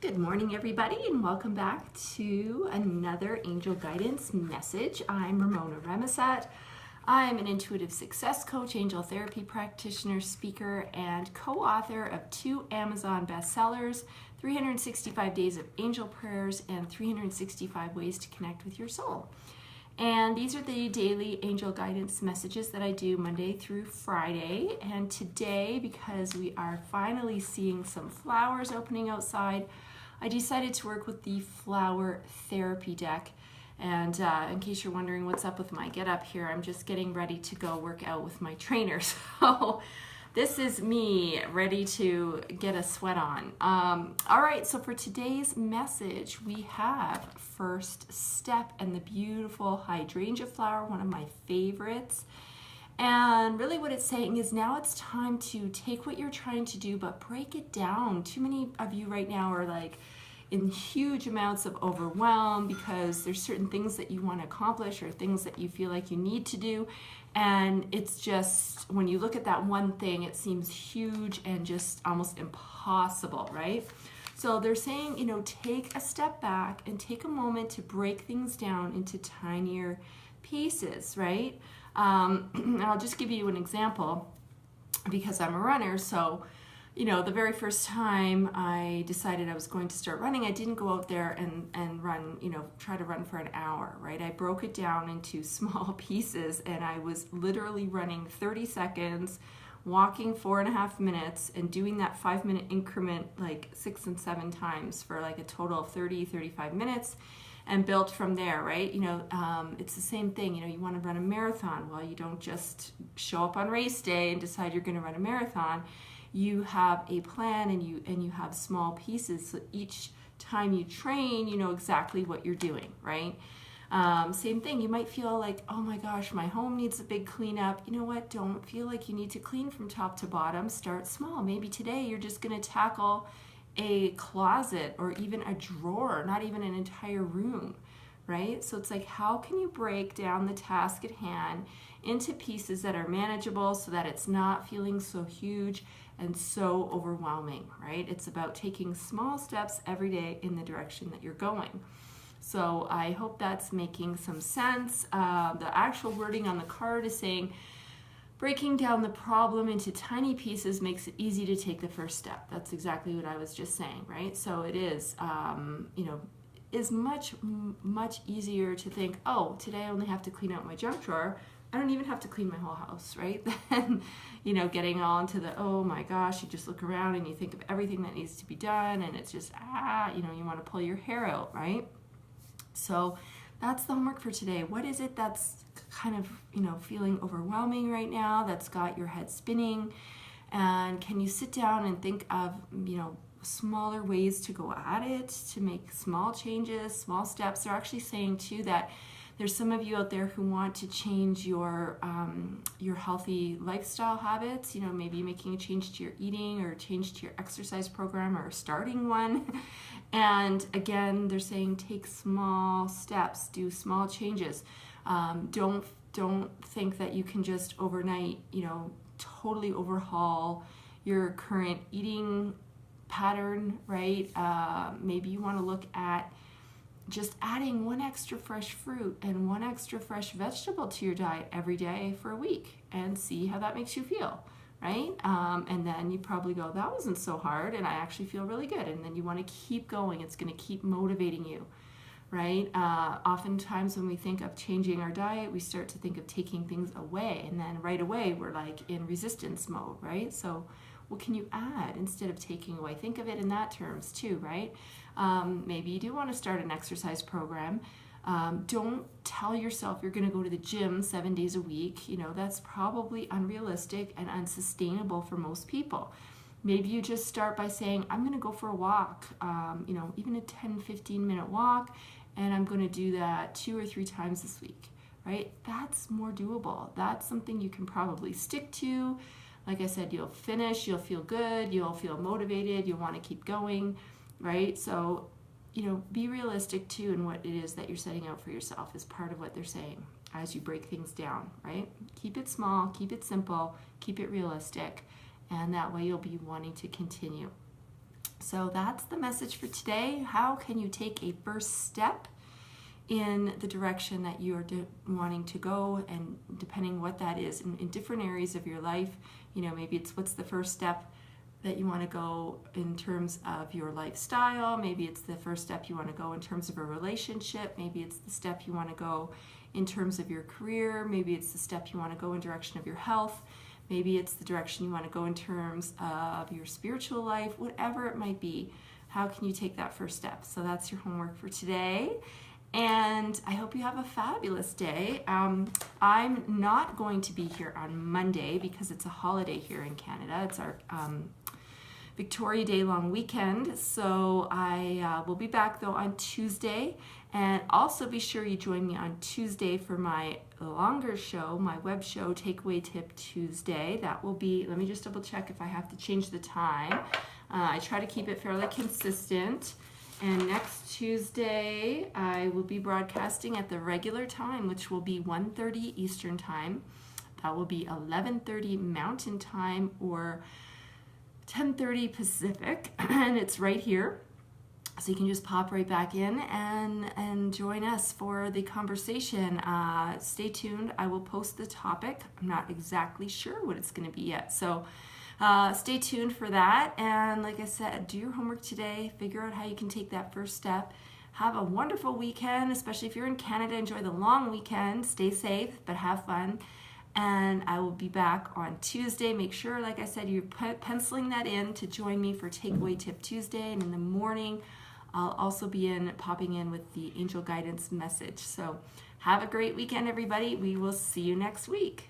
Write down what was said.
Good morning, everybody, and welcome back to another Angel Guidance message. I'm Ramona Remisat. I'm an intuitive success coach, angel therapy practitioner, speaker, and co-author of 2 Amazon bestsellers, 365 Days of Angel Prayers, and 365 Ways to Connect with Your Soul. And these are the daily angel guidance messages that I do Monday through Friday. And today, because we are finally seeing some flowers opening outside, I decided to work with the flower therapy deck. And in case you're wondering what's up with my get up here, I'm just getting ready to go work out with my trainer. So this is me ready to get a sweat on. All right, so for today's message, we have First Step and the beautiful hydrangea flower, one of my favorites. And really what it's saying is now it's time to take what you're trying to do, but break it down. Too many of you right now are like in huge amounts of overwhelm because there's certain things that you want to accomplish or things that you feel like you need to do. And it's just, when you look at that one thing, it seems huge and just almost impossible, right? So they're saying, take a step back and take a moment to break things down into tinier pieces, right? I'll just give you an example because I'm a runner. So, the very first time I decided I was going to start running, I didn't go out there and run, try to run for an hour, right? I broke it down into small pieces and I was literally running 30 seconds, walking 4.5 minutes, and doing that 5-minute increment like 6 and 7 times for like a total of 35 minutes. And built from there, right? It's the same thing. You want to run a marathon. Well, you don't just show up on race day and decide you're going to run a marathon. You have a plan and you have small pieces. So each time you train, you know exactly what you're doing, right? Same thing. You might feel like, oh my gosh, my home needs a big cleanup. You know what? Don't feel like you need to clean from top to bottom. Start small. Maybe today you're just going to tackle a closet or even a drawer, not even an entire room, right? So it's like, how can you break down the task at hand into pieces that are manageable so that it's not feeling so huge and so overwhelming, right? It's about taking small steps every day in the direction that you're going. So I hope that's making some sense. The actual wording on the card is saying, breaking down the problem into tiny pieces makes it easy to take the first step. That's exactly what I was just saying, right? So it is, is much easier to think, oh, today I only have to clean out my junk drawer. I don't even have to clean my whole house, right? Then, getting on to the, oh my gosh, you just look around and you think of everything that needs to be done and it's just, you want to pull your hair out, right? So that's the homework for today. What is it that's kind of, feeling overwhelming right now, that's got your head spinning? And can you sit down and think of, smaller ways to go at it, to make small changes, small steps? They're actually saying too that there's some of you out there who want to change your healthy lifestyle habits, maybe making a change to your eating or change to your exercise program or starting one. And again, they're saying take small steps, do small changes. Don't think that you can just overnight, totally overhaul your current eating pattern, right? Maybe you want to look at just adding 1 extra fresh fruit and 1 extra fresh vegetable to your diet every day for a week and see how that makes you feel, right? And then you probably go, that wasn't so hard and I actually feel really good. And then you want to keep going. It's going to keep motivating you, right? Oftentimes when we think of changing our diet, we start to think of taking things away. And then right away, we're like in resistance mode, right? So what can you add instead of taking away? Think of it in that terms too, right? Maybe you do want to start an exercise program. Don't tell yourself you're going to go to the gym 7 days a week. That's probably unrealistic and unsustainable for most people. Maybe you just start by saying, I'm going to go for a walk, even a 10-15 minute walk, and I'm going to do that 2 or 3 times this week, right? That's more doable. That's something you can probably stick to. Like I said, you'll finish, you'll feel good, you'll feel motivated, you'll want to keep going, right? So, be realistic too in what it is that you're setting out for yourself is part of what they're saying as you break things down, right? Keep it small, keep it simple, keep it realistic, and that way you'll be wanting to continue. So that's the message for today. How can you take a first step in the direction that you're wanting to go, and depending what that is in different areas of your life, maybe it's what's the first step that you want to go in terms of your lifestyle. Maybe it's the first step you want to go in terms of a relationship. Maybe it's the step you want to go in terms of your career. Maybe it's the step you want to go in direction of your health. Maybe it's the direction you want to go in terms of your spiritual life. Whatever it might be, how can you take that first step? So that's your homework for today. And I hope you have a fabulous day. I'm not going to be here on Monday because it's a holiday here in Canada. It's our Victoria Day long weekend. So I will be back though on Tuesday. And also be sure you join me on Tuesday for my longer show, my web show, Takeaway Tip Tuesday. That will be, let me just double check if I have to change the time. I try to keep it fairly consistent. And next Tuesday, I will be broadcasting at the regular time, which will be 1:30 Eastern Time. That will be 11:30 Mountain Time or 10:30 Pacific, and it's right here. So you can just pop right back in and join us for the conversation. Stay tuned. I will post the topic. I'm not exactly sure what it's going to be yet. So stay tuned for that. And like I said, do your homework today. Figure out how you can take that first step. Have a wonderful weekend, especially if you're in Canada. Enjoy the long weekend. Stay safe, but have fun. And I will be back on Tuesday. Make sure, like I said, you're penciling that in to join me for Takeaway Tip Tuesday. And in the morning, I'll also be popping in with the Angel Guidance message. So have a great weekend, everybody. We will see you next week.